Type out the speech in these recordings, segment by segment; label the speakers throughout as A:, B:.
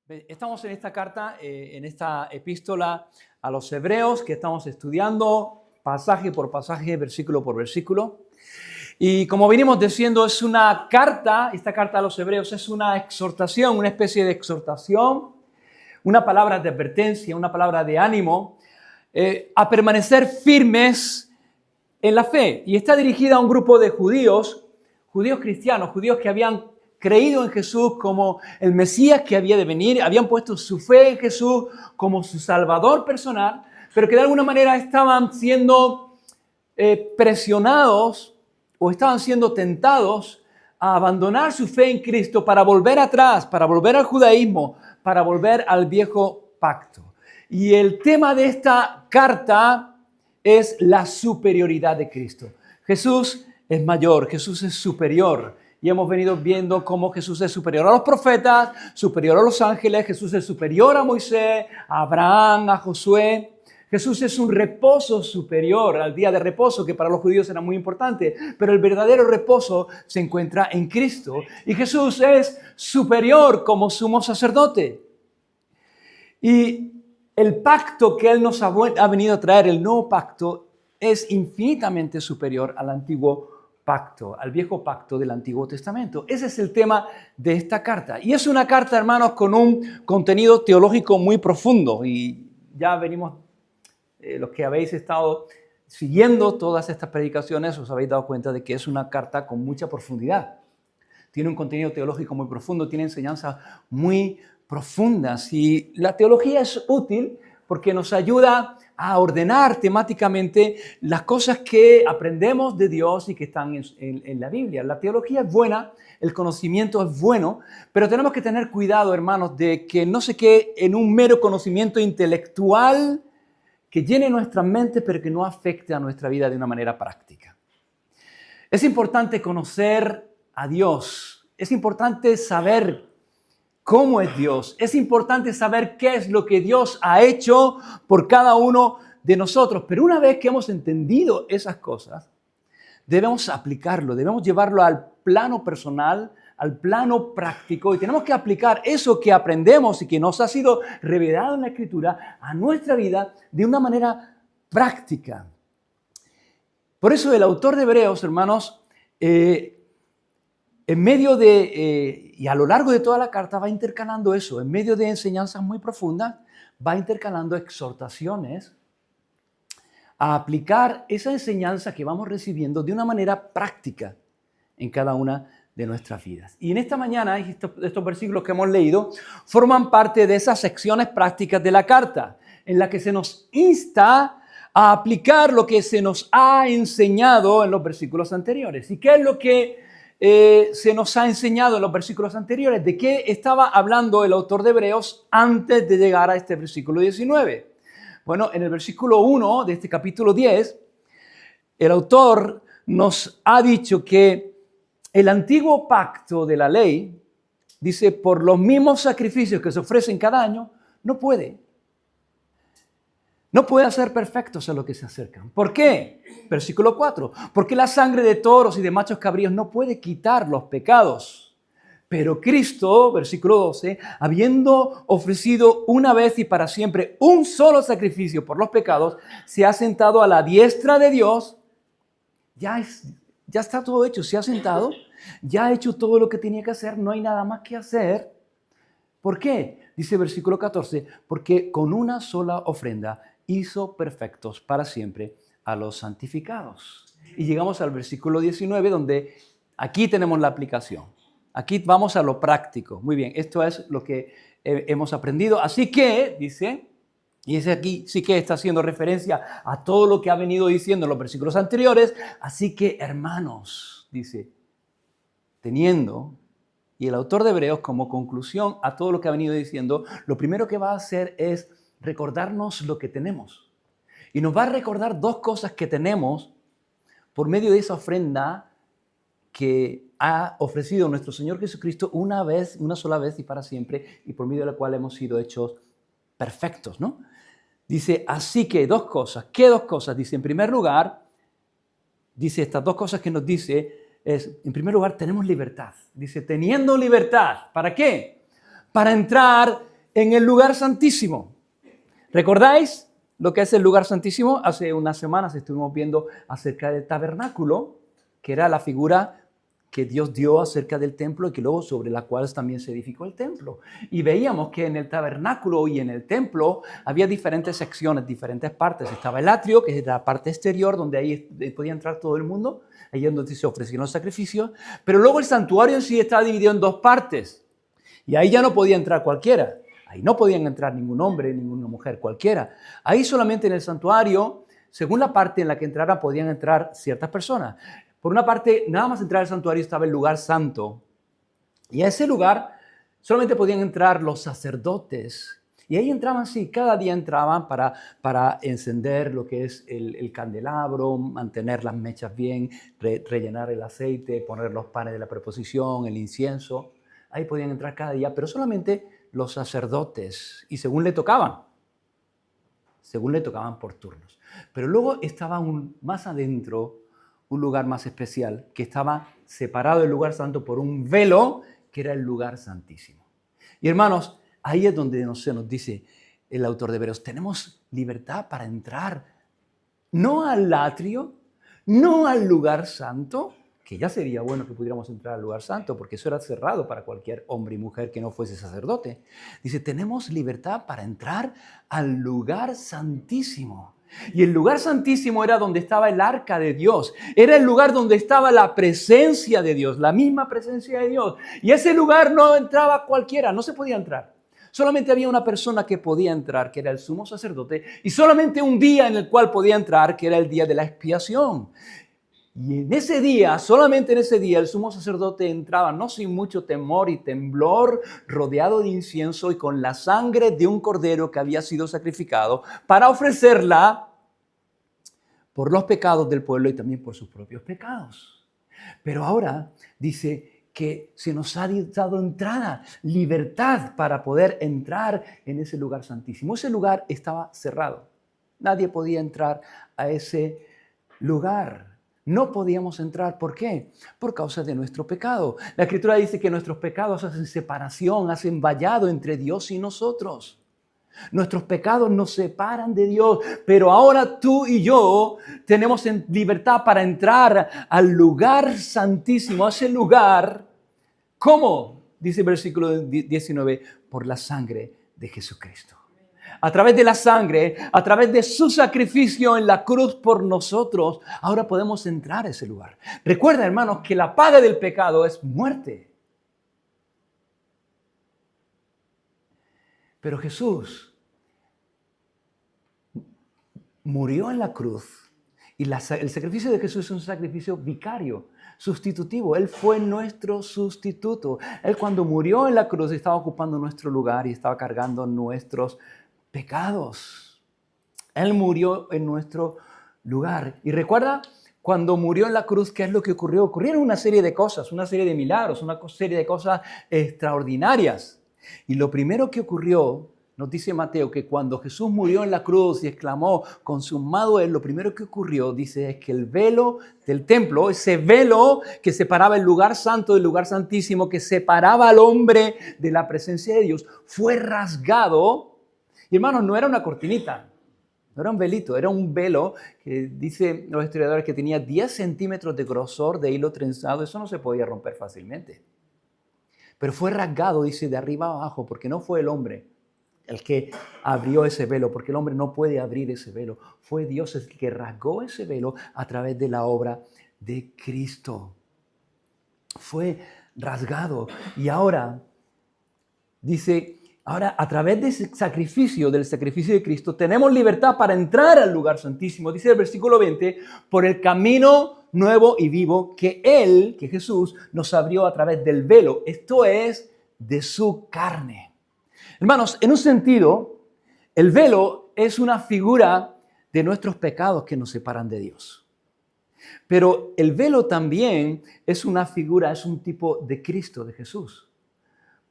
A: Estamos en esta carta, en esta epístola a los hebreos que estamos estudiando pasaje por pasaje, versículo por versículo. Y como venimos diciendo, es una carta, esta carta a los hebreos es una exhortación, una especie de exhortación, una palabra de advertencia, una palabra de ánimo, a permanecer firmes en la fe. Y está dirigida a un grupo de judíos cristianos, judíos que habían creído en Jesús como el Mesías que había de venir, habían puesto su fe en Jesús como su Salvador personal, pero que de alguna manera estaban siendo presionados o estaban siendo tentados a abandonar su fe en Cristo para volver atrás, para volver al judaísmo, para volver al viejo pacto. Y el tema de esta carta es la superioridad de Cristo. Jesús es mayor, Jesús es superior. Y hemos venido viendo cómo Jesús es superior a los profetas, superior a los ángeles, Jesús es superior a Moisés, a Abraham, a Josué. Jesús es un reposo superior al día de reposo, que para los judíos era muy importante, pero el verdadero reposo se encuentra en Cristo. Y Jesús es superior como sumo sacerdote. Y el pacto que Él nos ha venido a traer, el nuevo pacto, es infinitamente superior al antiguo pacto, al viejo pacto del Antiguo Testamento. Ese es el tema de esta carta. Y es una carta, hermanos, con un contenido teológico muy profundo. Y ya venimos, los que habéis estado siguiendo todas estas predicaciones, os habéis dado cuenta de que es una carta con mucha profundidad. Tiene un contenido teológico muy profundo, tiene enseñanzas muy profundas. Y la teología es útil porque nos ayuda a ordenar temáticamente las cosas que aprendemos de Dios y que están en la Biblia. La teología es buena, el conocimiento es bueno, pero tenemos que tener cuidado, hermanos, de que no se quede en un mero conocimiento intelectual que llene nuestra mente, pero que no afecte a nuestra vida de una manera práctica. Es importante conocer a Dios, es importante saber cómo es Dios. Es importante saber qué es lo que Dios ha hecho por cada uno de nosotros. Pero una vez que hemos entendido esas cosas, debemos aplicarlo, debemos llevarlo al plano personal, al plano práctico, y tenemos que aplicar eso que aprendemos y que nos ha sido revelado en la Escritura a nuestra vida de una manera práctica. Por eso el autor de Hebreos, hermanos, en medio de, y a lo largo de toda la carta va intercalando eso, en medio de enseñanzas muy profundas, va intercalando exhortaciones a aplicar esa enseñanza que vamos recibiendo de una manera práctica en cada una de nuestras vidas. Y en esta mañana, estos versículos que hemos leído forman parte de esas secciones prácticas de la carta, en la que se nos insta a aplicar lo que se nos ha enseñado en los versículos anteriores. ¿Y qué es lo que se nos ha enseñado en los versículos anteriores? ¿De qué estaba hablando el autor de Hebreos antes de llegar a este versículo 19? Bueno, en el versículo 1 de este capítulo 10, el autor nos ha dicho que el antiguo pacto de la ley, dice, por los mismos sacrificios que se ofrecen cada año, no puede hacer perfectos a los que se acercan. ¿Por qué? Versículo 4. Porque la sangre de toros y de machos cabríos no puede quitar los pecados. Pero Cristo, versículo 12, habiendo ofrecido una vez y para siempre un solo sacrificio por los pecados, se ha sentado a la diestra de Dios. Ya está todo hecho, se ha sentado, ya ha hecho todo lo que tenía que hacer, no hay nada más que hacer. ¿Por qué? Dice versículo 14, porque con una sola ofrenda hizo perfectos para siempre a los santificados. Y llegamos al versículo 19, donde aquí tenemos la aplicación. Aquí vamos a lo práctico. Muy bien, esto es lo que hemos aprendido. Así que, dice, y ese aquí sí que está haciendo referencia a todo lo que ha venido diciendo en los versículos anteriores. Así que, hermanos, dice, teniendo... Y el autor de Hebreos, como conclusión a todo lo que ha venido diciendo, lo primero que va a hacer es recordarnos lo que tenemos. Y nos va a recordar dos cosas que tenemos por medio de esa ofrenda que ha ofrecido nuestro Señor Jesucristo una sola vez y para siempre, y por medio de la cual hemos sido hechos perfectos, ¿no? Dice, así que dos cosas. ¿Qué dos cosas? Dice, en primer lugar, dice estas dos cosas que nos dice, en primer lugar, tenemos libertad. Dice, teniendo libertad. ¿Para qué? Para entrar en el lugar santísimo. ¿Recordáis lo que es el lugar santísimo? Hace unas semanas estuvimos viendo acerca del tabernáculo, que era la figura que Dios dio acerca del templo y que luego sobre la cual también se edificó el templo. Y veíamos que en el tabernáculo y en el templo había diferentes secciones, diferentes partes. Estaba el atrio, que es la parte exterior, donde ahí podía entrar todo el mundo, ahí es donde se ofrecían los sacrificios. Pero luego el santuario en sí estaba dividido en dos partes. Y ahí ya no podía entrar cualquiera. Ahí no podían entrar ningún hombre, ninguna mujer, cualquiera. Ahí solamente en el santuario, según la parte en la que entraran, podían entrar ciertas personas. Por una parte, nada más entrar al santuario estaba el lugar santo. Y a ese lugar solamente podían entrar los sacerdotes. Y ahí entraban, sí, cada día entraban para encender lo que es el candelabro, mantener las mechas bien, rellenar el aceite, poner los panes de la preposición, el incienso. Ahí podían entrar cada día, pero solamente los sacerdotes. Y según le tocaban por turnos. Pero luego estaba más adentro, un lugar más especial, que estaba separado del lugar santo por un velo, que era el lugar santísimo. Y hermanos, ahí es donde se nos dice el autor de Hebreos, tenemos libertad para entrar, no al atrio, no al lugar santo, que ya sería bueno que pudiéramos entrar al lugar santo, porque eso era cerrado para cualquier hombre y mujer que no fuese sacerdote. Dice, tenemos libertad para entrar al lugar santísimo. Y el lugar santísimo era donde estaba el arca de Dios. Era el lugar donde estaba la presencia de Dios, la misma presencia de Dios. Y ese lugar no entraba cualquiera, no se podía entrar. Solamente había una persona que podía entrar, que era el sumo sacerdote, y solamente un día en el cual podía entrar, que era el día de la expiación. Y en ese día, solamente en ese día, el sumo sacerdote entraba, no sin mucho temor y temblor, rodeado de incienso y con la sangre de un cordero que había sido sacrificado para ofrecerla por los pecados del pueblo y también por sus propios pecados. Pero ahora dice que se nos ha dado entrada, libertad para poder entrar en ese lugar santísimo. Ese lugar estaba cerrado. Nadie podía entrar a ese lugar. No podíamos entrar. ¿Por qué? Por causa de nuestro pecado. La Escritura dice que nuestros pecados hacen separación, hacen vallado entre Dios y nosotros. Nuestros pecados nos separan de Dios, pero ahora tú y yo tenemos libertad para entrar al lugar santísimo, a ese lugar. ¿Cómo? Dice el versículo 19, por la sangre de Jesucristo. A través de la sangre, a través de su sacrificio en la cruz por nosotros, ahora podemos entrar a ese lugar. Recuerda, hermanos, que la paga del pecado es muerte. Pero Jesús murió en la cruz y el sacrificio de Jesús es un sacrificio vicario, sustitutivo. Él fue nuestro sustituto. Él cuando murió en la cruz estaba ocupando nuestro lugar y estaba cargando nuestros pecados. Él murió en nuestro lugar. Y recuerda, cuando murió en la cruz, ¿qué es lo que ocurrió? Ocurrieron una serie de cosas, una serie de milagros, una serie de cosas extraordinarias. Y lo primero que ocurrió, nos dice Mateo, que cuando Jesús murió en la cruz y exclamó, consumado es, lo primero que ocurrió, dice, es que el velo del templo, ese velo que separaba el lugar santo del lugar santísimo, que separaba al hombre de la presencia de Dios, fue rasgado. Y hermanos, no era una cortinita, no era un velito, era un velo que dicen los historiadores que tenía 10 centímetros de grosor de hilo trenzado. Eso no se podía romper fácilmente. Pero fue rasgado, dice, de arriba a abajo, porque no fue el hombre el que abrió ese velo, porque el hombre no puede abrir ese velo. Fue Dios el que rasgó ese velo a través de la obra de Cristo. Fue rasgado. Y ahora, dice, ahora a través de ese sacrificio, del sacrificio de Cristo, tenemos libertad para entrar al lugar santísimo. Dice el versículo 20, por el camino nuevo y vivo que Él, que Jesús, nos abrió a través del velo. Esto es, de su carne. Hermanos, en un sentido, el velo es una figura de nuestros pecados que nos separan de Dios. Pero el velo también es una figura, es un tipo de Cristo, de Jesús.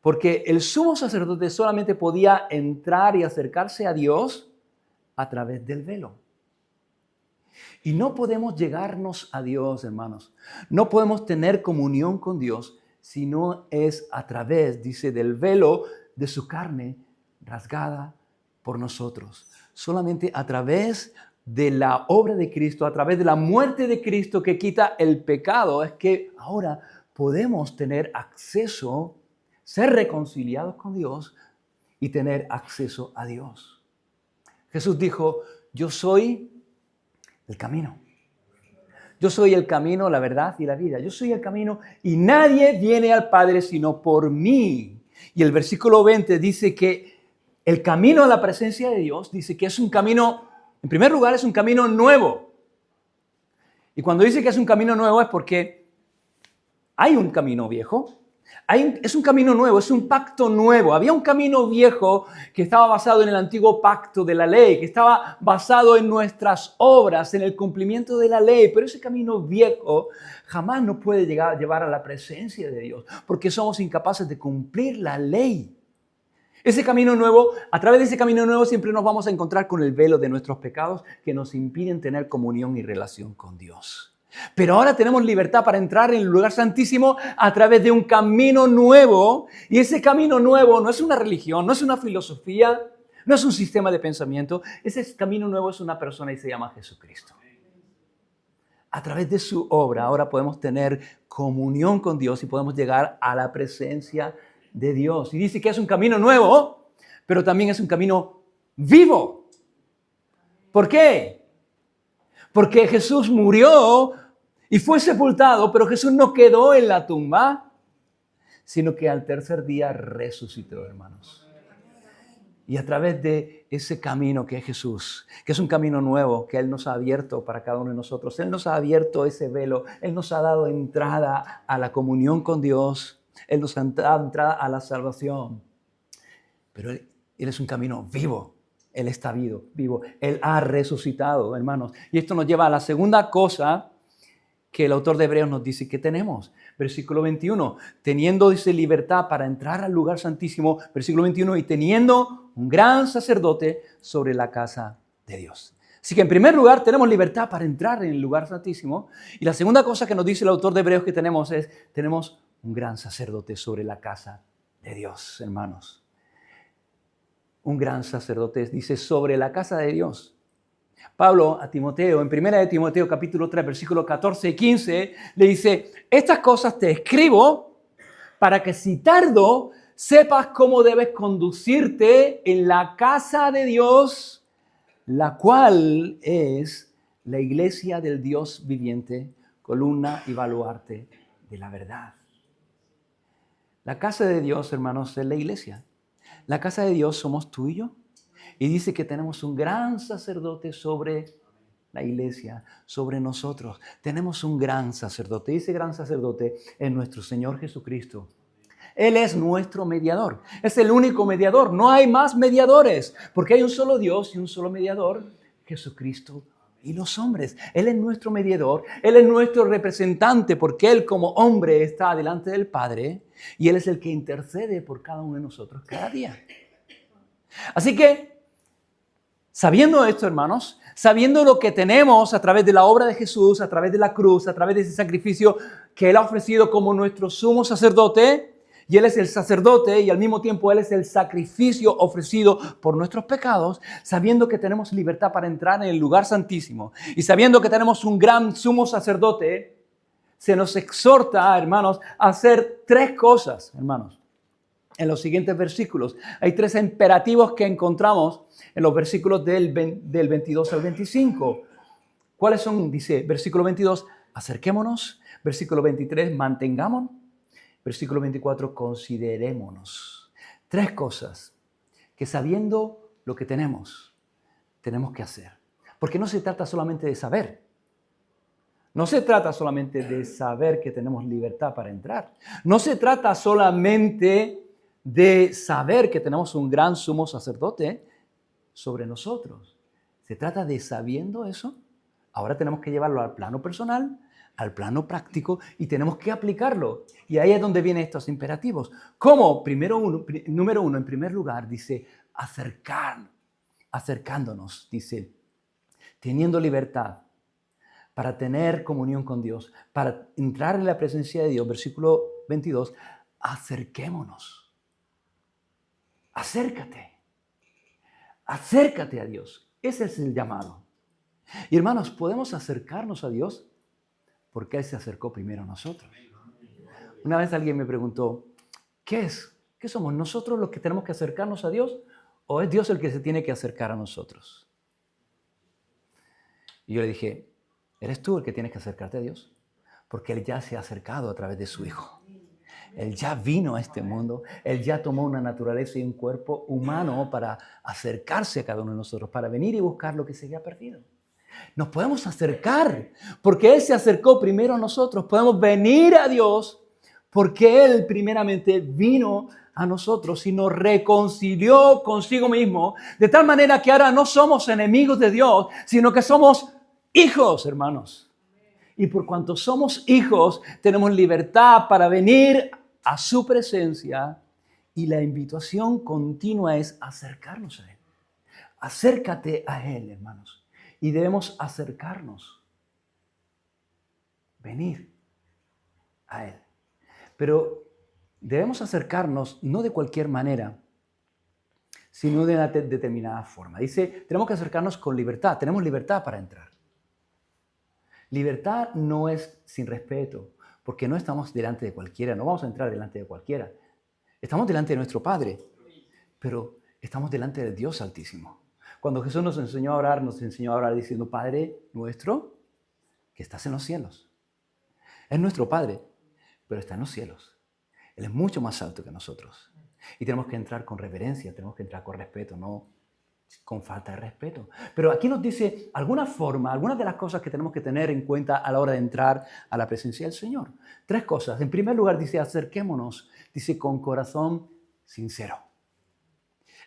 A: Porque el sumo sacerdote solamente podía entrar y acercarse a Dios a través del velo. Y no podemos llegarnos a Dios, hermanos. No podemos tener comunión con Dios si no es a través, dice, del velo de su carne, rasgada por nosotros. Solamente a través de la obra de Cristo, a través de la muerte de Cristo que quita el pecado, es que ahora podemos tener acceso, ser reconciliados con Dios y tener acceso a Dios. Jesús dijo, yo soy el camino. Yo soy el camino, la verdad y la vida. Yo soy el camino y nadie viene al Padre sino por mí. Y el versículo 20 dice que el camino a la presencia de Dios, dice que es un camino, en primer lugar, es un camino nuevo. Y cuando dice que es un camino nuevo es porque hay un camino viejo. Es un camino nuevo, es un pacto nuevo. Había un camino viejo que estaba basado en el antiguo pacto de la ley, que estaba basado en nuestras obras, en el cumplimiento de la ley. Pero ese camino viejo jamás nos puede llevar a la presencia de Dios, porque somos incapaces de cumplir la ley. Ese camino nuevo, a través de ese camino nuevo siempre nos vamos a encontrar con el velo de nuestros pecados que nos impiden tener comunión y relación con Dios. Pero ahora tenemos libertad para entrar en el lugar santísimo a través de un camino nuevo. Y ese camino nuevo no es una religión, no es una filosofía, no es un sistema de pensamiento. Ese camino nuevo es una persona y se llama Jesucristo. A través de su obra ahora podemos tener comunión con Dios y podemos llegar a la presencia de Dios. Y dice que es un camino nuevo, pero también es un camino vivo. ¿Por qué? Porque Jesús murió y fue sepultado, pero Jesús no quedó en la tumba, sino que al tercer día resucitó, hermanos. Y a través de ese camino que es Jesús, que es un camino nuevo que Él nos ha abierto para cada uno de nosotros, Él nos ha abierto ese velo, Él nos ha dado entrada a la comunión con Dios, Él nos ha dado entrada a la salvación. Pero Él es un camino vivo. Él está vivo. Él ha resucitado, hermanos. Y esto nos lleva a la segunda cosa que el autor de Hebreos nos dice que tenemos. Versículo 21. Teniendo, dice, libertad para entrar al lugar santísimo. Versículo 21. Y teniendo un gran sacerdote sobre la casa de Dios. Así que en primer lugar tenemos libertad para entrar en el lugar santísimo. Y la segunda cosa que nos dice el autor de Hebreos que tenemos es, tenemos un gran sacerdote sobre la casa de Dios, hermanos. Un gran sacerdote, dice, sobre la casa de Dios. Pablo a Timoteo, en 1 de Timoteo capítulo 3, versículos 14 y 15, le dice, estas cosas te escribo para que si tardo sepas cómo debes conducirte en la casa de Dios, la cual es la iglesia del Dios viviente, columna y baluarte de la verdad. La casa de Dios, hermanos, es la iglesia. La casa de Dios somos tú y yo. Y dice que tenemos un gran sacerdote sobre la iglesia, sobre nosotros. Tenemos un gran sacerdote. Y ese gran sacerdote es nuestro Señor Jesucristo. Él es nuestro mediador. Es el único mediador. No hay más mediadores. Porque hay un solo Dios y un solo mediador, Jesucristo y los hombres. Él es nuestro mediador. Él es nuestro representante porque Él como hombre está delante del Padre y Él es el que intercede por cada uno de nosotros cada día. Así que, sabiendo esto, hermanos, sabiendo lo que tenemos a través de la obra de Jesús, a través de la cruz, a través de ese sacrificio que Él ha ofrecido como nuestro sumo sacerdote, y Él es el sacerdote y al mismo tiempo Él es el sacrificio ofrecido por nuestros pecados, sabiendo que tenemos libertad para entrar en el lugar santísimo y sabiendo que tenemos un gran sumo sacerdote, se nos exhorta, hermanos, a hacer tres cosas, hermanos. En los siguientes versículos hay tres imperativos que encontramos en los versículos del 22 al 25. ¿Cuáles son? Dice, versículo 22, acerquémonos. Versículo 23, mantengámonos. Versículo 24, considerémonos. Tres cosas que sabiendo lo que tenemos que hacer. Porque no se trata solamente de saber. No se trata solamente de saber que tenemos libertad para entrar. No se trata solamente de saber que tenemos un gran sumo sacerdote sobre nosotros. Se trata de sabiendo eso. Ahora tenemos que llevarlo al plano personal, al plano práctico y tenemos que aplicarlo. Y ahí es donde vienen estos imperativos. ¿Cómo? Número uno, en primer lugar, dice acercándonos, dice, teniendo libertad para tener comunión con Dios, para entrar en la presencia de Dios. Versículo 22, acerquémonos. Acércate. Acércate a Dios. Ese es el llamado. Y hermanos, podemos acercarnos a Dios porque Él se acercó primero a nosotros. Una vez alguien me preguntó, ¿qué es? ¿Qué somos? ¿Nosotros los que tenemos que acercarnos a Dios o es Dios el que se tiene que acercar a nosotros? Y yo le dije, eres tú el que tienes que acercarte a Dios porque Él ya se ha acercado a través de su Hijo. Él ya vino a este mundo, Él ya tomó una naturaleza y un cuerpo humano para acercarse a cada uno de nosotros, para venir y buscar lo que se había perdido. Nos podemos acercar porque Él se acercó primero a nosotros. Podemos venir a Dios porque Él primeramente vino a nosotros y nos reconcilió consigo mismo, de tal manera que ahora no somos enemigos de Dios, sino que somos hijos, hermanos. Y por cuanto somos hijos, tenemos libertad para venir a su presencia y la invitación continua es acercarnos a Él. Acércate a Él, hermanos. Y debemos acercarnos, venir a Él. Pero debemos acercarnos no de cualquier manera, sino de una determinada forma. Dice, tenemos que acercarnos con libertad. Tenemos libertad para entrar. Libertad no es sin respeto, porque no estamos delante de cualquiera. No vamos a entrar delante de cualquiera. Estamos delante de nuestro Padre, pero estamos delante del Dios Altísimo. Cuando Jesús nos enseñó a orar diciendo, Padre nuestro, que estás en los cielos. Es nuestro Padre, pero está en los cielos. Él es mucho más alto que nosotros. Y tenemos que entrar con reverencia, tenemos que entrar con respeto, no con falta de respeto. Pero aquí nos dice algunas de las cosas que tenemos que tener en cuenta a la hora de entrar a la presencia del Señor. 3 cosas. En primer lugar, dice, acerquémonos, dice, con corazón sincero.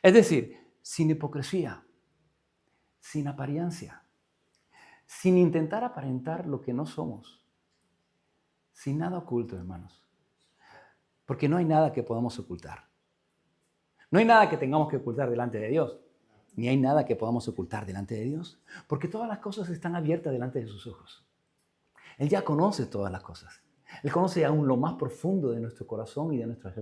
A: Es decir, sin hipocresía, sin apariencia, sin intentar aparentar lo que no somos, sin nada oculto, hermanos. Porque no hay nada que podamos ocultar. No hay nada que tengamos que ocultar delante de Dios. Ni hay nada que podamos ocultar delante de Dios. Porque todas las cosas están abiertas delante de sus ojos. Él ya conoce todas las cosas. Él conoce aún lo más profundo de nuestro corazón y de nuestros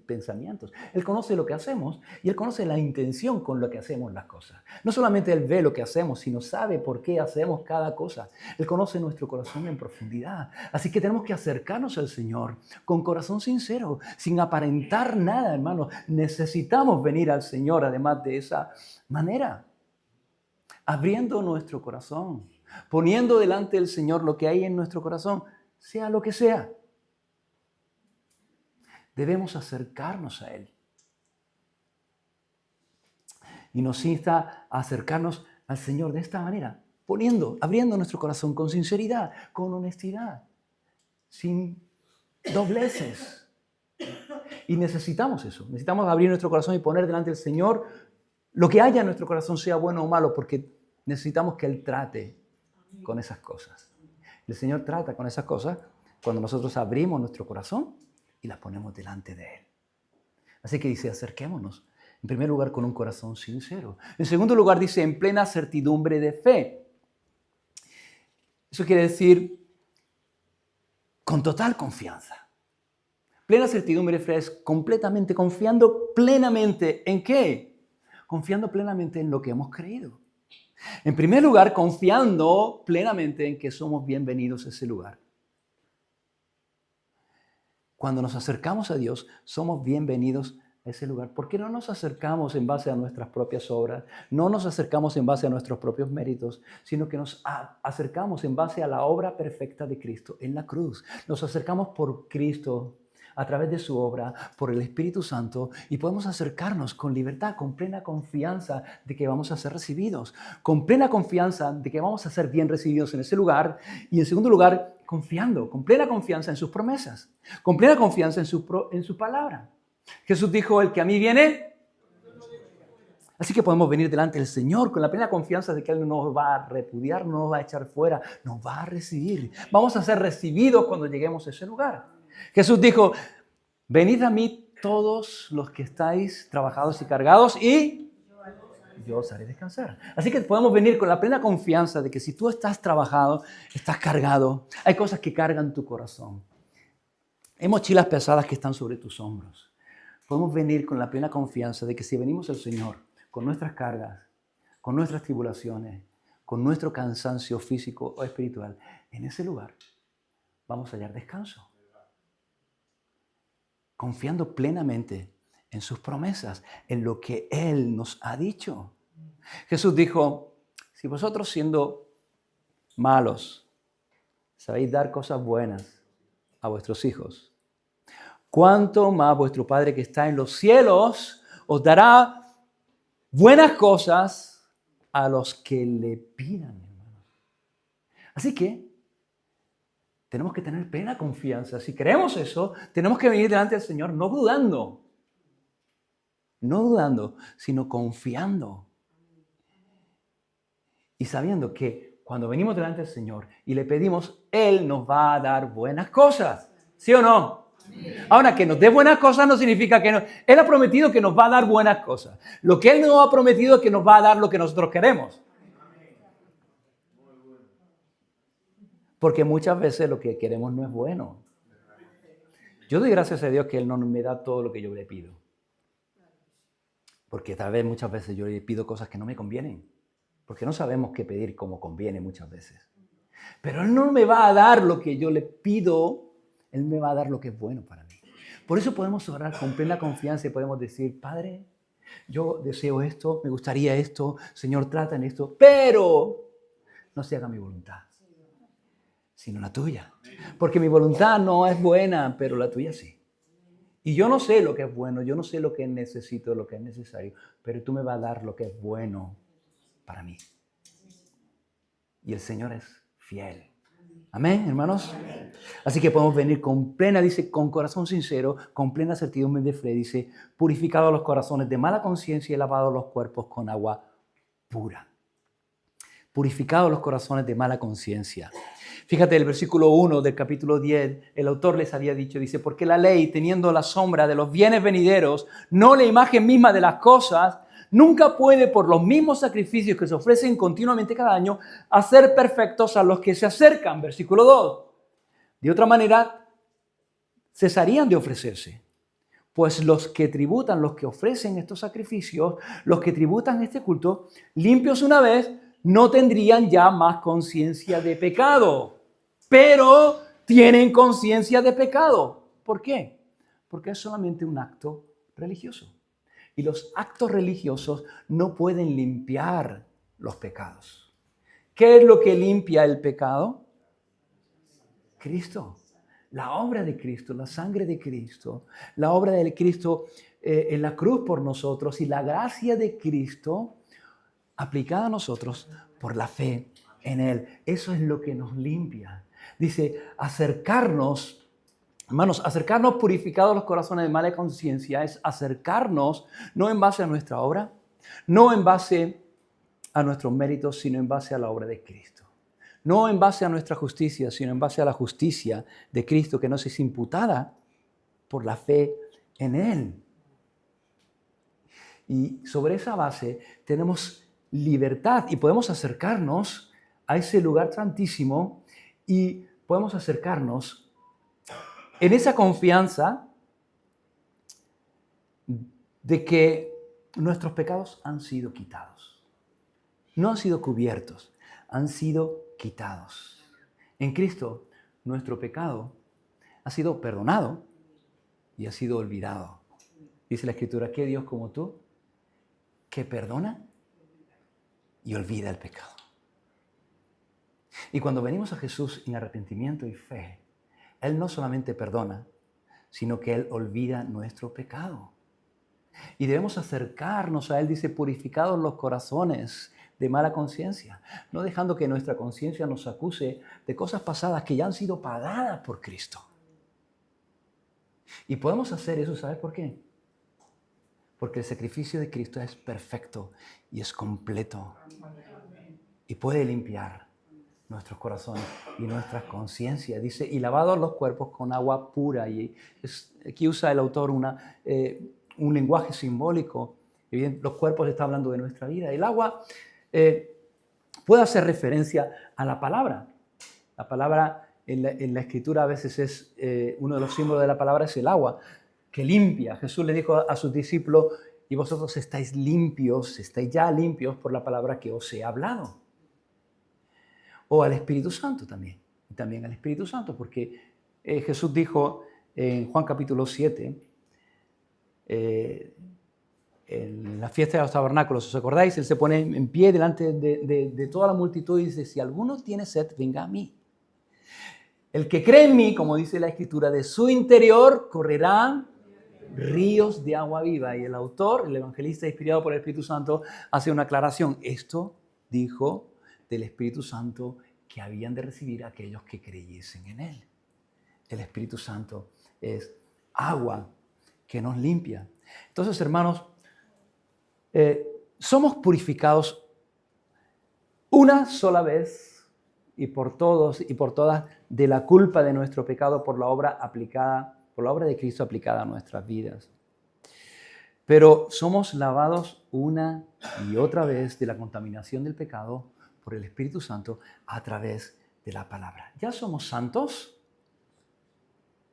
A: pensamientos. Él conoce lo que hacemos y Él conoce la intención con la que hacemos las cosas. No solamente Él ve lo que hacemos, sino sabe por qué hacemos cada cosa. Él conoce nuestro corazón en profundidad. Así que tenemos que acercarnos al Señor con corazón sincero, sin aparentar nada, hermano. Necesitamos venir al Señor además de esa manera, abriendo nuestro corazón, poniendo delante del Señor lo que hay en nuestro corazón, sea lo que sea. Debemos acercarnos a Él. Y nos insta a acercarnos al Señor de esta manera, abriendo nuestro corazón con sinceridad, con honestidad, sin dobleces. Y necesitamos eso. Necesitamos abrir nuestro corazón y poner delante del Señor lo que haya en nuestro corazón, sea bueno o malo, porque necesitamos que Él trate con esas cosas. El Señor trata con esas cosas cuando nosotros abrimos nuestro corazón y las ponemos delante de Él. Así que dice, acerquémonos. En primer lugar, con un corazón sincero. En segundo lugar, dice, en plena certidumbre de fe. Eso quiere decir, con total confianza. Plena certidumbre de fe es completamente confiando plenamente. ¿En qué? Confiando plenamente en lo que hemos creído. En primer lugar, confiando plenamente en que somos bienvenidos a ese lugar. Cuando nos acercamos a Dios, somos bienvenidos a ese lugar. ¿Por qué no nos acercamos en base a nuestras propias obras? No nos acercamos en base a nuestros propios méritos, sino que nos acercamos en base a la obra perfecta de Cristo en la cruz. Nos acercamos por Cristo, a través de su obra, por el Espíritu Santo, y podemos acercarnos con libertad, con plena confianza de que vamos a ser recibidos, con plena confianza de que vamos a ser bien recibidos en ese lugar, y en segundo lugar, confiando, con plena confianza en sus promesas, con plena confianza en su palabra. Jesús dijo, el que a mí viene. Así que podemos venir delante del Señor con la plena confianza de que Él no nos va a repudiar, no nos va a echar fuera, nos va a recibir. Vamos a ser recibidos cuando lleguemos a ese lugar. Jesús dijo, venid a mí todos los que estáis trabajados y cargados y yo os haré descansar. Así que podemos venir con la plena confianza de que si tú estás trabajado, estás cargado, hay cosas que cargan tu corazón. Hay mochilas pesadas que están sobre tus hombros. Podemos venir con la plena confianza de que si venimos al Señor, con nuestras cargas, con nuestras tribulaciones, con nuestro cansancio físico o espiritual, en ese lugar vamos a hallar descanso. Confiando plenamente en sus promesas, en lo que Él nos ha dicho. Jesús dijo, si vosotros siendo malos sabéis dar cosas buenas a vuestros hijos, ¿cuánto más vuestro Padre que está en los cielos os dará buenas cosas a los que le pidan, hermanos? Así que tenemos que tener plena confianza. Si queremos eso, tenemos que venir delante del Señor no dudando, sino confiando. Y sabiendo que cuando venimos delante del Señor y le pedimos, Él nos va a dar buenas cosas. ¿Sí o no? Ahora, que nos dé buenas cosas no significa que no. Él ha prometido que nos va a dar buenas cosas. Lo que Él no ha prometido es que nos va a dar lo que nosotros queremos. Porque muchas veces lo que queremos no es bueno. Yo doy gracias a Dios que Él no me da todo lo que yo le pido. Porque tal vez muchas veces yo le pido cosas que no me convienen. Porque no sabemos qué pedir como conviene muchas veces. Pero Él no me va a dar lo que yo le pido, Él me va a dar lo que es bueno para mí. Por eso podemos orar con plena confianza y podemos decir, Padre, yo deseo esto, me gustaría esto, Señor, trata en esto, pero no se haga mi voluntad, sino la tuya. Porque mi voluntad no es buena, pero la tuya sí. Y yo no sé lo que es bueno, yo no sé lo que necesito, lo que es necesario, pero tú me vas a dar lo que es bueno para mí. Y el Señor es fiel. Amén, hermanos. Así que podemos venir con plena, dice, con corazón sincero, con plena certidumbre de fe, dice, purificados los corazones de mala conciencia y lavados los cuerpos con agua pura. Purificados los corazones de mala conciencia. Fíjate, el versículo 1 del capítulo 10, el autor les había dicho, dice, porque la ley, teniendo la sombra de los bienes venideros, no la imagen misma de las cosas, nunca puede, por los mismos sacrificios que se ofrecen continuamente cada año, hacer perfectos a los que se acercan. Versículo 2. De otra manera, cesarían de ofrecerse. Pues los que tributan, los que ofrecen estos sacrificios, los que tributan este culto, limpios una vez, no tendrían ya más conciencia de pecado. Pero tienen conciencia de pecado. ¿Por qué? Porque es solamente un acto religioso. Y los actos religiosos no pueden limpiar los pecados. ¿Qué es lo que limpia el pecado? Cristo. La obra de Cristo, la sangre de Cristo, la obra de Cristo en la cruz por nosotros y la gracia de Cristo aplicada a nosotros por la fe en Él. Eso es lo que nos limpia. Dice, acercarnos, hermanos, acercarnos purificados los corazones de mala conciencia es acercarnos no en base a nuestra obra, no en base a nuestros méritos, sino en base a la obra de Cristo. No en base a nuestra justicia, sino en base a la justicia de Cristo que nos es imputada por la fe en Él. Y sobre esa base tenemos libertad y podemos acercarnos a ese lugar santísimo y podemos acercarnos en esa confianza de que nuestros pecados han sido quitados. No han sido cubiertos, han sido quitados. En Cristo, nuestro pecado ha sido perdonado y ha sido olvidado. Dice la Escritura, ¿qué Dios como tú? Que perdona y olvida el pecado. Y cuando venimos a Jesús en arrepentimiento y fe, Él no solamente perdona, sino que Él olvida nuestro pecado. Y debemos acercarnos a Él, dice, purificados los corazones de mala conciencia, no dejando que nuestra conciencia nos acuse de cosas pasadas que ya han sido pagadas por Cristo. Y podemos hacer eso, ¿sabes por qué? Porque el sacrificio de Cristo es perfecto y es completo y puede limpiar nuestros corazones y nuestras conciencias. Dice, y lavados los cuerpos con agua pura. Y aquí usa el autor un lenguaje simbólico. Y bien, los cuerpos está hablando de nuestra vida. El agua puede hacer referencia a la palabra. La palabra en la Escritura a veces es, uno de los símbolos de la palabra es el agua, que limpia. Jesús le dijo a sus discípulos, y vosotros estáis ya limpios por la palabra que os he hablado. O al Espíritu Santo también. Y también al Espíritu Santo, porque Jesús dijo en Juan capítulo 7, en la fiesta de los tabernáculos, ¿os acordáis? Él se pone en pie delante de toda la multitud y dice, si alguno tiene sed, venga a mí. El que cree en mí, como dice la Escritura, de su interior correrán ríos de agua viva. Y el autor, el evangelista inspirado por el Espíritu Santo, hace una aclaración. Esto dijo del Espíritu Santo que habían de recibir aquellos que creyesen en él. El Espíritu Santo es agua que nos limpia. Entonces, hermanos, somos purificados una sola vez y por todos y por todas de la culpa de nuestro pecado por la obra de Cristo aplicada a nuestras vidas. Pero somos lavados una y otra vez de la contaminación del pecado por el Espíritu Santo a través de la palabra. Ya somos santos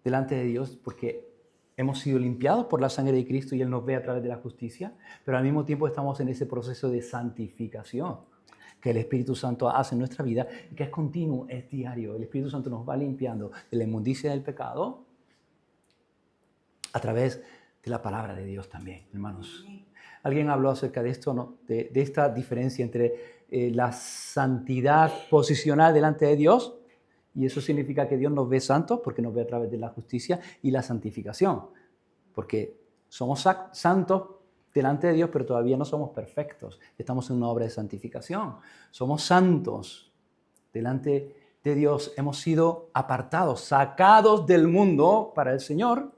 A: delante de Dios porque hemos sido limpiados por la sangre de Cristo y Él nos ve a través de la justicia, pero al mismo tiempo estamos en ese proceso de santificación que el Espíritu Santo hace en nuestra vida, que es continuo, es diario. El Espíritu Santo nos va limpiando de la inmundicia del pecado a través de la palabra de Dios también, hermanos. ¿Alguien habló acerca de esto, no? De esta diferencia entre la santidad posicional delante de Dios, y eso significa que Dios nos ve santos porque nos ve a través de la justicia, y la santificación, porque somos santos delante de Dios, pero todavía no somos perfectos. Estamos en una obra de santificación. Somos santos delante de Dios. Hemos sido apartados, sacados del mundo para el Señor,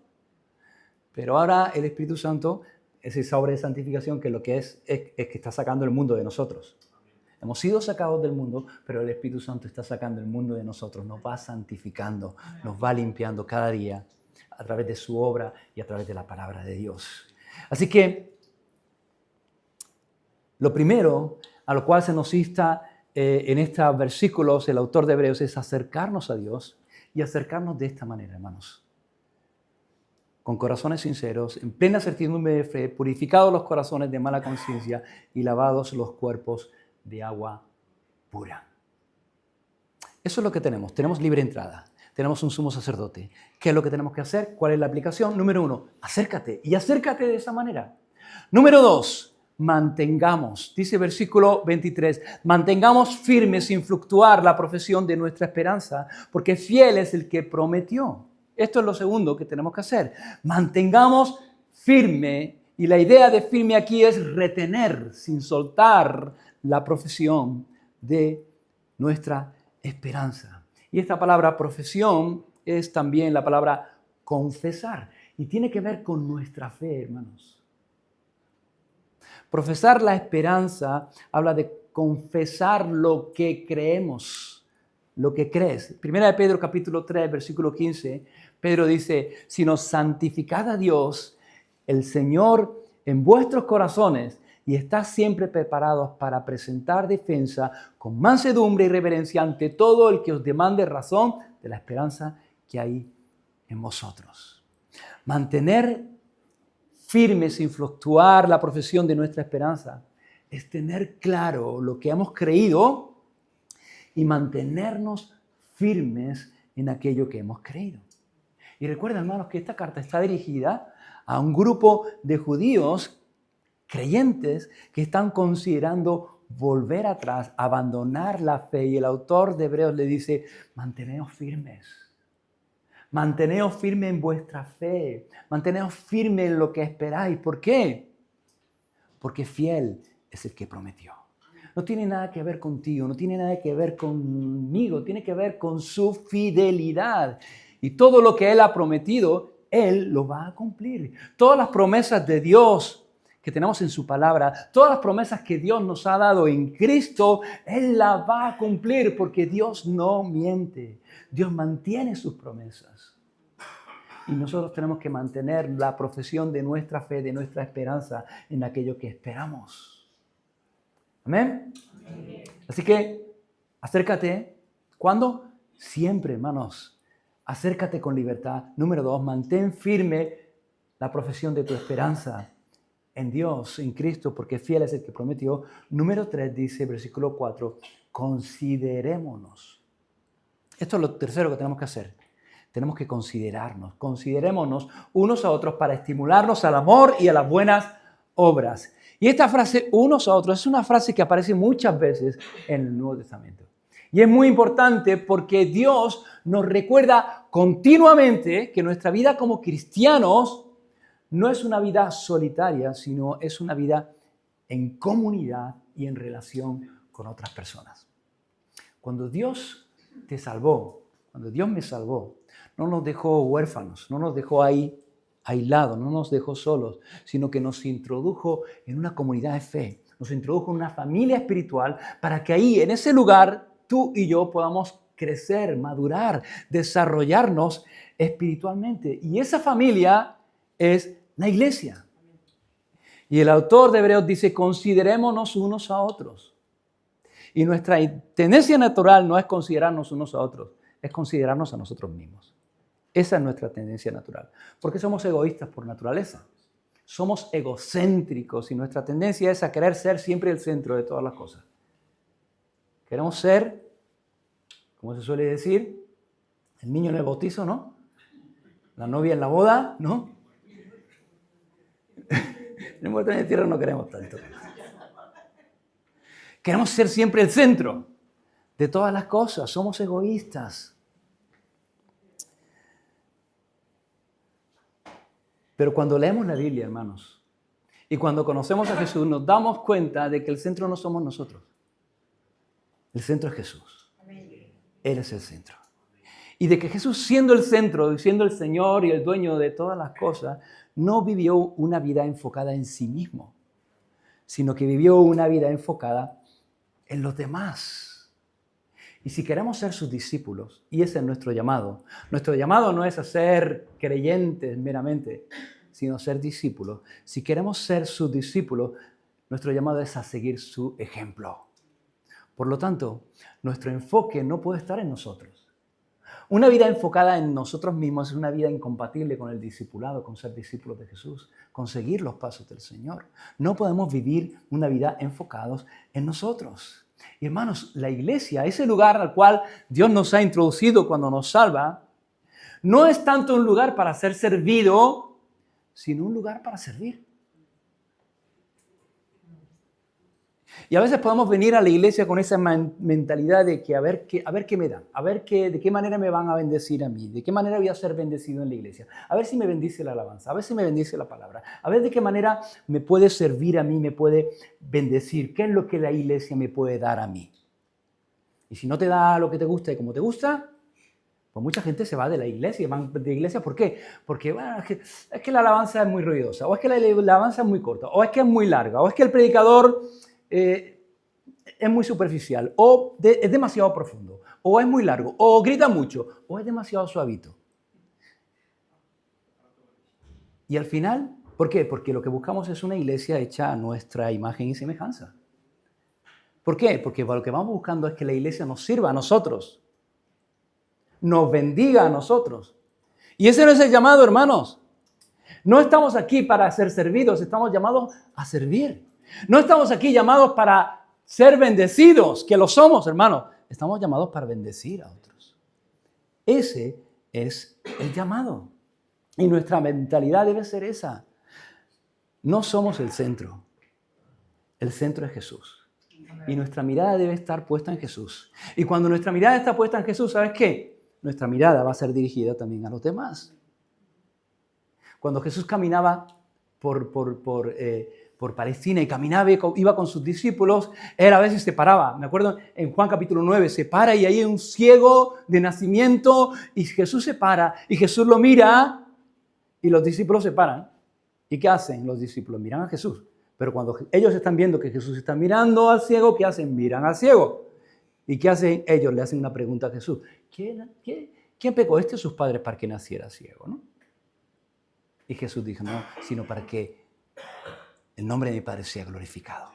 A: pero ahora el Espíritu Santo es esa obra de santificación que lo que es que está sacando el mundo de nosotros. Hemos sido sacados del mundo, pero el Espíritu Santo está sacando el mundo de nosotros, nos va santificando, nos va limpiando cada día a través de su obra y a través de la palabra de Dios. Así que lo primero a lo cual se nos insta en estos versículos el autor de Hebreos es acercarnos a Dios y acercarnos de esta manera, hermanos. Con corazones sinceros, en plena certidumbre de fe, purificados los corazones de mala conciencia y lavados los cuerpos de agua pura. Eso es lo que tenemos. Tenemos libre entrada. Tenemos un sumo sacerdote. ¿Qué es lo que tenemos que hacer? ¿Cuál es la aplicación? Número 1, acércate. Y acércate de esa manera. Número 2, mantengamos. Dice versículo 23, mantengamos firme sin fluctuar la profesión de nuestra esperanza, porque fiel es el que prometió. Esto es lo segundo que tenemos que hacer. Mantengamos firme. Y la idea de firme aquí es retener, sin soltar la profesión de nuestra esperanza. Y esta palabra profesión es también la palabra confesar. Y tiene que ver con nuestra fe, hermanos. Profesar la esperanza habla de confesar lo que creemos, lo que crees. Primera de Pedro capítulo 3, versículo 15, Pedro dice, sino santificad a Dios, el Señor, en vuestros corazones, y estad siempre preparados para presentar defensa con mansedumbre y reverencia ante todo el que os demande razón de la esperanza que hay en vosotros. Mantener firme sin fluctuar la profesión de nuestra esperanza es tener claro lo que hemos creído y mantenernos firmes en aquello que hemos creído. Y recuerden, hermanos, que esta carta está dirigida a un grupo de judíos creyentes que están considerando volver atrás, abandonar la fe. Y el autor de Hebreos le dice, manteneos firmes. Manteneos firmes en vuestra fe. Manteneos firmes en lo que esperáis. ¿Por qué? Porque fiel es el que prometió. No tiene nada que ver contigo, no tiene nada que ver conmigo, tiene que ver con su fidelidad. Y todo lo que Él ha prometido, Él lo va a cumplir. Todas las promesas de Dios que tenemos en su palabra, todas las promesas que Dios nos ha dado en Cristo, Él las va a cumplir porque Dios no miente. Dios mantiene sus promesas. Y nosotros tenemos que mantener la profesión de nuestra fe, de nuestra esperanza en aquello que esperamos. ¿Amén? Amén. Así que acércate. ¿Cuándo? Siempre, hermanos. Acércate con libertad. Número 2, mantén firme la profesión de tu esperanza en Dios, en Cristo, porque fiel es el que prometió. Número 3 dice, versículo 4, considerémonos. Esto es lo tercero que tenemos que hacer. Tenemos que considerémonos unos a otros para estimularnos al amor y a las buenas obras. Y esta frase, unos a otros, es una frase que aparece muchas veces en el Nuevo Testamento. Y es muy importante porque Dios nos recuerda continuamente que nuestra vida como cristianos no es una vida solitaria, sino es una vida en comunidad y en relación con otras personas. Cuando Dios te salvó, cuando Dios me salvó, no nos dejó huérfanos, no nos dejó ahí aislados, no nos dejó solos, sino que nos introdujo en una comunidad de fe, nos introdujo en una familia espiritual para que ahí, en ese lugar, tú y yo podamos crecer, madurar, desarrollarnos espiritualmente. Y esa familia es la iglesia. Y el autor de Hebreos dice, considerémonos unos a otros. Y nuestra tendencia natural no es considerarnos unos a otros, es considerarnos a nosotros mismos. Esa es nuestra tendencia natural, porque somos egoístas por naturaleza. Somos egocéntricos y nuestra tendencia es a querer ser siempre el centro de todas las cosas. Queremos ser, como se suele decir, el niño en el bautizo, ¿no? La novia en la boda, ¿no? En el muerto en la tierra no queremos tanto. Queremos ser siempre el centro de todas las cosas. Somos egoístas. Pero cuando leemos la Biblia, hermanos, y cuando conocemos a Jesús, nos damos cuenta de que el centro no somos nosotros. El centro es Jesús. Él es el centro. Y de que Jesús, siendo el centro, siendo el Señor y el dueño de todas las cosas, no vivió una vida enfocada en sí mismo, sino que vivió una vida enfocada en los demás. Y si queremos ser sus discípulos, y ese es nuestro llamado no es a ser creyentes meramente, sino ser discípulos. Si queremos ser sus discípulos, nuestro llamado es a seguir su ejemplo. Por lo tanto, nuestro enfoque no puede estar en nosotros. Una vida enfocada en nosotros mismos es una vida incompatible con el discipulado, con ser discípulos de Jesús, con seguir los pasos del Señor. No podemos vivir una vida enfocados en nosotros. Y hermanos, la iglesia, ese lugar al cual Dios nos ha introducido cuando nos salva, no es tanto un lugar para ser servido, sino un lugar para servir. Y a veces podemos venir a la iglesia con esa mentalidad de que a ver qué me dan, de qué manera me van a bendecir a mí, de qué manera voy a ser bendecido en la iglesia, a ver si me bendice la alabanza, a ver si me bendice la palabra, a ver de qué manera me puede servir a mí, me puede bendecir, qué es lo que la iglesia me puede dar a mí. Y si no te da lo que te gusta y como te gusta, pues mucha gente se va de la iglesia. ¿Van de iglesia por qué? Porque bueno, es que la alabanza es muy ruidosa, o es que la alabanza es muy corta, o es que es muy larga, o es que el predicador es muy superficial, o es demasiado profundo, o es muy largo, o grita mucho, o es demasiado suavito. Y al final, ¿por qué? Porque lo que buscamos es una iglesia hecha a nuestra imagen y semejanza. ¿Por qué? Porque lo que vamos buscando es que la iglesia nos sirva a nosotros, nos bendiga a nosotros. Y ese no es el llamado, hermanos. No estamos aquí para ser servidos, estamos llamados a servir. No estamos aquí llamados para ser bendecidos, que lo somos, hermanos. Estamos llamados para bendecir a otros. Ese es el llamado. Y nuestra mentalidad debe ser esa. No somos el centro. El centro es Jesús. Y nuestra mirada debe estar puesta en Jesús. Y cuando nuestra mirada está puesta en Jesús, ¿sabes qué? Nuestra mirada va a ser dirigida también a los demás. Cuando Jesús caminaba por Palestina y caminaba, iba con sus discípulos, él a veces se paraba. Me acuerdo en Juan capítulo 9, se para y hay un ciego de nacimiento y Jesús se para y Jesús lo mira y los discípulos se paran. ¿Y qué hacen los discípulos? Miran a Jesús. Pero cuando ellos están viendo que Jesús está mirando al ciego, ¿qué hacen? Miran al ciego. ¿Y qué hacen ellos? Le hacen una pregunta a Jesús. ¿Quién pecó a sus padres para que naciera ciego? ¿No? Y Jesús dijo, no, sino para que el nombre de mi Padre sea glorificado.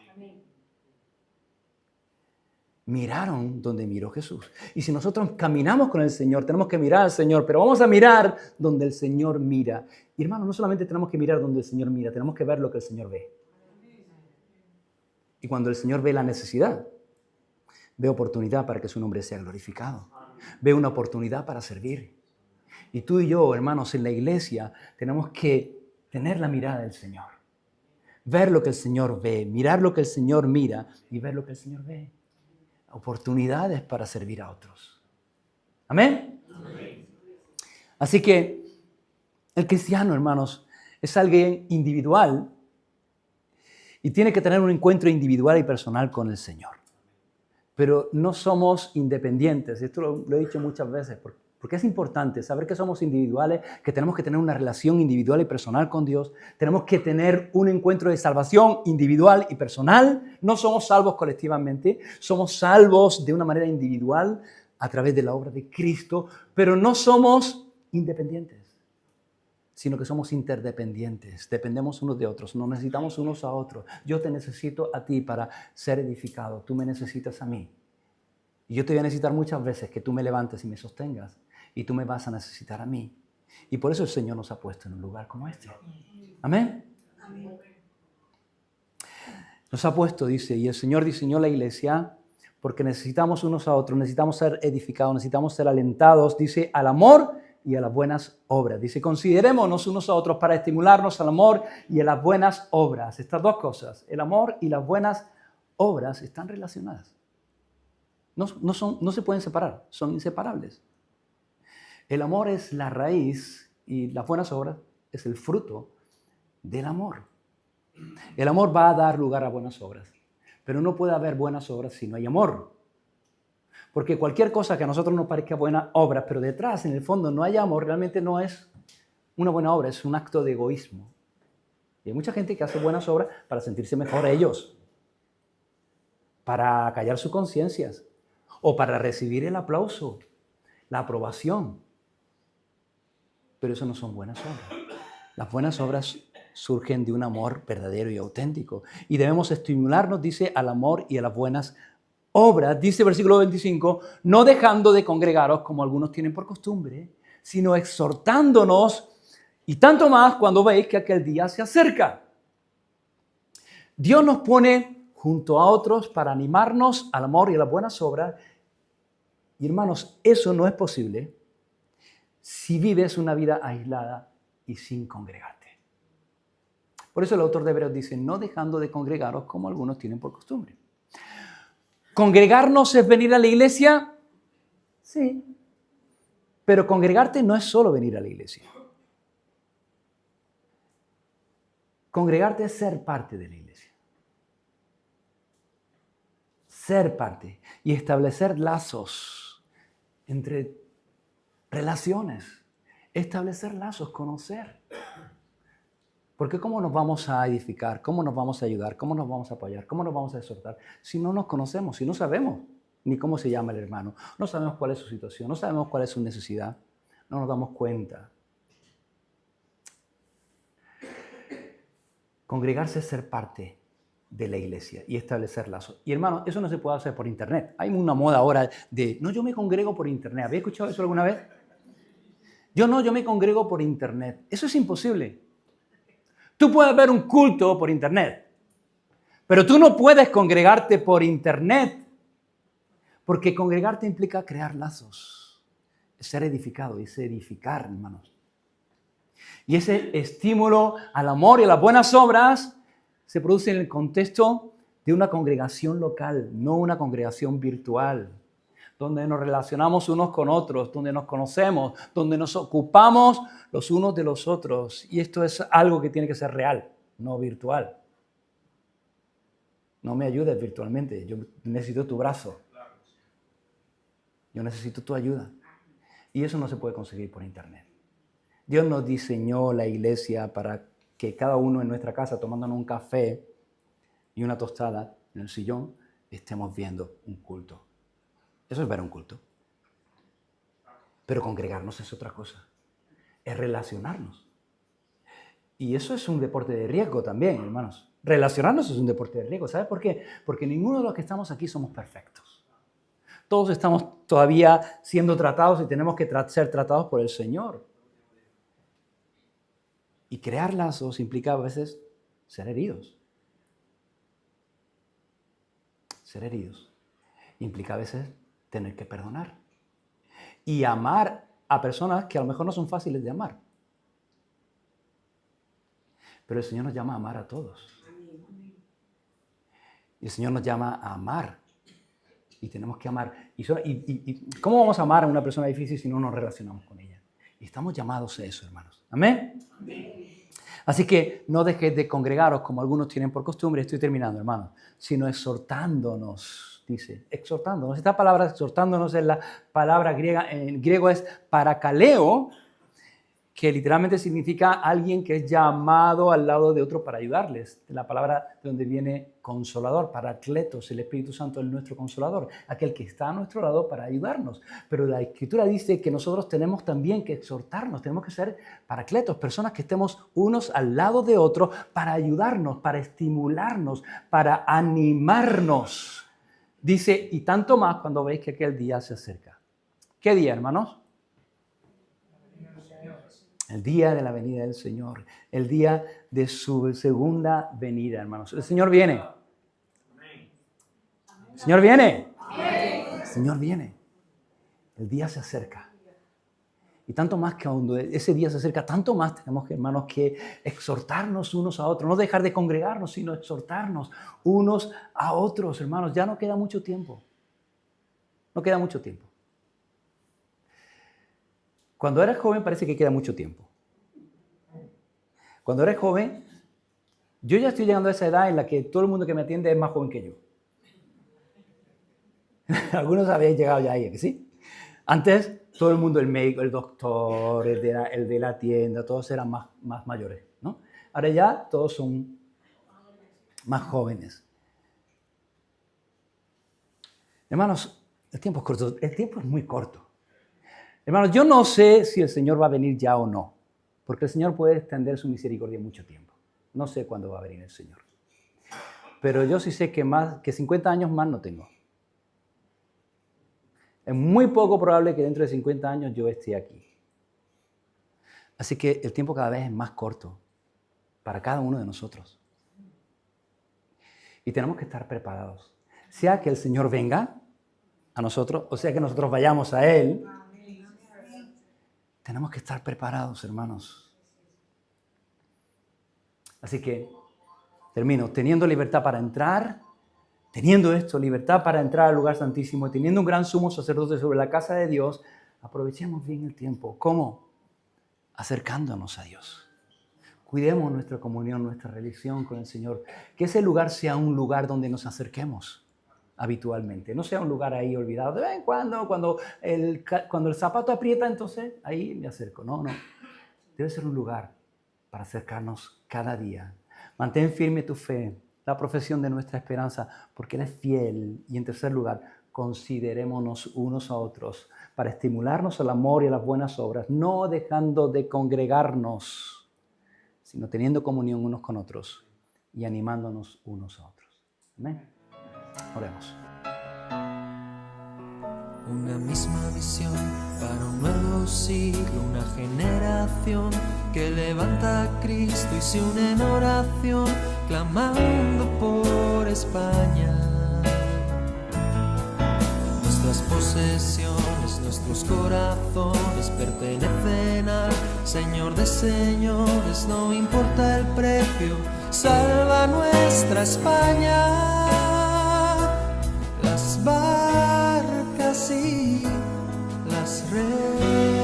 A: miraron donde miró Jesús. Y si nosotros caminamos con el Señor, tenemos que mirar al Señor, pero vamos a mirar donde el Señor mira. Y hermano, no solamente tenemos que mirar donde el Señor mira, tenemos que ver lo que el Señor ve. Y cuando el Señor ve la necesidad, ve oportunidad para que su nombre sea glorificado. Ve una oportunidad para servir. Y tú y yo, hermanos, en la iglesia tenemos que tener la mirada del Señor. Ver lo que el Señor ve, mirar lo que el Señor mira y ver lo que el Señor ve. Oportunidades para servir a otros. ¿Amén? Amén. Así que el cristiano, hermanos, es alguien individual y tiene que tener un encuentro individual y personal con el Señor. Pero no somos independientes. Esto lo he dicho muchas veces, porque es importante saber que somos individuales, que tenemos que tener una relación individual y personal con Dios. Tenemos que tener un encuentro de salvación individual y personal. No somos salvos colectivamente, somos salvos de una manera individual a través de la obra de Cristo, pero no somos independientes, sino que somos interdependientes. Dependemos unos de otros, nos necesitamos unos a otros. Yo te necesito a ti para ser edificado, tú me necesitas a mí. Y yo te voy a necesitar muchas veces que tú me levantes y me sostengas, y tú me vas a necesitar a mí. Y por eso el Señor nos ha puesto en un lugar como este. ¿Amén? Amén. Nos ha puesto, dice, y el Señor diseñó la iglesia porque necesitamos unos a otros, necesitamos ser edificados, necesitamos ser alentados, dice, al amor y a las buenas obras. Dice, considerémonos unos a otros para estimularnos al amor y a las buenas obras. Estas dos cosas, el amor y las buenas obras, están relacionadas. No se pueden separar, son inseparables. El amor es la raíz y las buenas obras es el fruto del amor. El amor va a dar lugar a buenas obras, pero no puede haber buenas obras si no hay amor. Porque cualquier cosa que a nosotros nos parezca buena obra, pero detrás, en el fondo, no hay amor, realmente no es una buena obra, es un acto de egoísmo. Y hay mucha gente que hace buenas obras para sentirse mejor a ellos, para callar sus conciencias, o para recibir el aplauso, la aprobación. Pero eso no son buenas obras. Las buenas obras surgen de un amor verdadero y auténtico. Y debemos estimularnos, dice, al amor y a las buenas obras. Dice versículo 25, no dejando de congregaros como algunos tienen por costumbre, sino exhortándonos, y tanto más cuando veis que aquel día se acerca. Dios nos pone junto a otros para animarnos al amor y a las buenas obras. Y hermanos, eso no es posible si vives una vida aislada y sin congregarte. Por eso el autor de Hebreos dice, no dejando de congregaros como algunos tienen por costumbre. ¿Congregarnos es venir a la iglesia? Sí. Pero congregarte no es solo venir a la iglesia. Congregarte es ser parte de la iglesia. Ser parte y establecer lazos entre relaciones. Establecer lazos, conocer. Porque ¿cómo nos vamos a edificar? ¿Cómo nos vamos a ayudar? ¿Cómo nos vamos a apoyar? ¿Cómo nos vamos a exhortar? Si no nos conocemos, si no sabemos ni cómo se llama el hermano, no sabemos cuál es su situación, no sabemos cuál es su necesidad, no nos damos cuenta. Congregarse es ser parte de la iglesia y establecer lazos. Y hermano, eso no se puede hacer por internet. Hay una moda ahora de, no, yo me congrego por internet. ¿Habéis escuchado eso alguna vez? Yo me congrego por internet. Eso es imposible. Tú puedes ver un culto por internet, pero tú no puedes congregarte por internet, porque congregarte implica crear lazos, ser edificado, y es edificar, hermanos. Y ese estímulo al amor y a las buenas obras se produce en el contexto de una congregación local, no una congregación virtual, donde nos relacionamos unos con otros, donde nos conocemos, donde nos ocupamos los unos de los otros. Y esto es algo que tiene que ser real, no virtual. No me ayudes virtualmente, yo necesito tu brazo. Yo necesito tu ayuda. Y eso no se puede conseguir por internet. Dios nos diseñó la iglesia para que cada uno en nuestra casa, tomándonos un café y una tostada en el sillón, estemos viendo un culto. Eso es ver un culto. Pero congregarnos es otra cosa. Es relacionarnos. Y eso es un deporte de riesgo también, hermanos. Relacionarnos es un deporte de riesgo. ¿Sabes por qué? Porque ninguno de los que estamos aquí somos perfectos. Todos estamos todavía siendo tratados y tenemos que ser tratados por el Señor. Y crear lazos implica a veces ser heridos. Ser heridos implica a veces tener que perdonar. Y amar a personas que a lo mejor no son fáciles de amar. Pero el Señor nos llama a amar a todos. Y el Señor nos llama a amar. Y tenemos que amar. ¿Y cómo vamos a amar a una persona difícil si no nos relacionamos con ella? Y estamos llamados a eso, hermanos. ¿Amén? Así que no dejéis de congregaros como algunos tienen por costumbre. Estoy terminando, hermanos. Sino exhortándonos, dice. Exhortándonos. Esta palabra exhortándonos es la palabra griega. En griego es parakaleo, que literalmente significa alguien que es llamado al lado de otro para ayudarles. La palabra de donde viene consolador, paracletos, el Espíritu Santo es nuestro consolador, aquel que está a nuestro lado para ayudarnos. Pero la Escritura dice que nosotros tenemos también que exhortarnos, tenemos que ser paracletos, personas que estemos unos al lado de otros para ayudarnos, para estimularnos, para animarnos. Dice, y tanto más cuando veis que aquel día se acerca. ¿Qué día, hermanos? El día de la venida del Señor, el día de su segunda venida, hermanos. El Señor viene. El Señor viene. El Señor viene. El día se acerca. Y tanto más que cuando ese día se acerca, tanto más tenemos, hermanos, que exhortarnos unos a otros. No dejar de congregarnos, sino exhortarnos unos a otros, hermanos. Ya no queda mucho tiempo. No queda mucho tiempo. Cuando eres joven parece que queda mucho tiempo. Cuando eres joven, yo ya estoy llegando a esa edad en la que todo el mundo que me atiende es más joven que yo. Algunos habéis llegado ya ahí, ¿que sí? Antes todo el mundo, el médico, el doctor, el de la tienda, todos eran más mayores, ¿no? Ahora ya todos son más jóvenes. Hermanos, el tiempo es corto, el tiempo es muy corto. Hermanos, yo no sé si el Señor va a venir ya o no, porque el Señor puede extender su misericordia mucho tiempo. No sé cuándo va a venir el Señor. Pero yo sí sé que 50 años más no tengo. Es muy poco probable que dentro de 50 años yo esté aquí. Así que el tiempo cada vez es más corto para cada uno de nosotros. Y tenemos que estar preparados. Sea que el Señor venga a nosotros, o sea que nosotros vayamos a Él. Tenemos que estar preparados, hermanos. Así que, termino, teniendo libertad para entrar, teniendo esto, libertad para entrar al lugar santísimo, teniendo un gran sumo sacerdote sobre la casa de Dios, aprovechemos bien el tiempo. ¿Cómo? Acercándonos a Dios. Cuidemos nuestra comunión, nuestra relación con el Señor. Que ese lugar sea un lugar donde nos acerquemos habitualmente. No sea un lugar ahí olvidado. De vez en cuando el zapato aprieta, entonces ahí me acerco. No. Debe ser un lugar para acercarnos cada día. Mantén firme tu fe, la profesión de nuestra esperanza, porque Él es fiel. Y en tercer lugar, considerémonos unos a otros para estimularnos al amor y a las buenas obras, no dejando de congregarnos, sino teniendo comunión unos con otros y animándonos unos a otros. Amén. Oremos.
B: Una misma visión para un nuevo siglo, una generación que levanta a Cristo y se une en oración, clamando por España. Nuestras posesiones, nuestros corazones pertenecen al Señor de señores, no importa el precio, salva nuestra España. Las barcas y las redes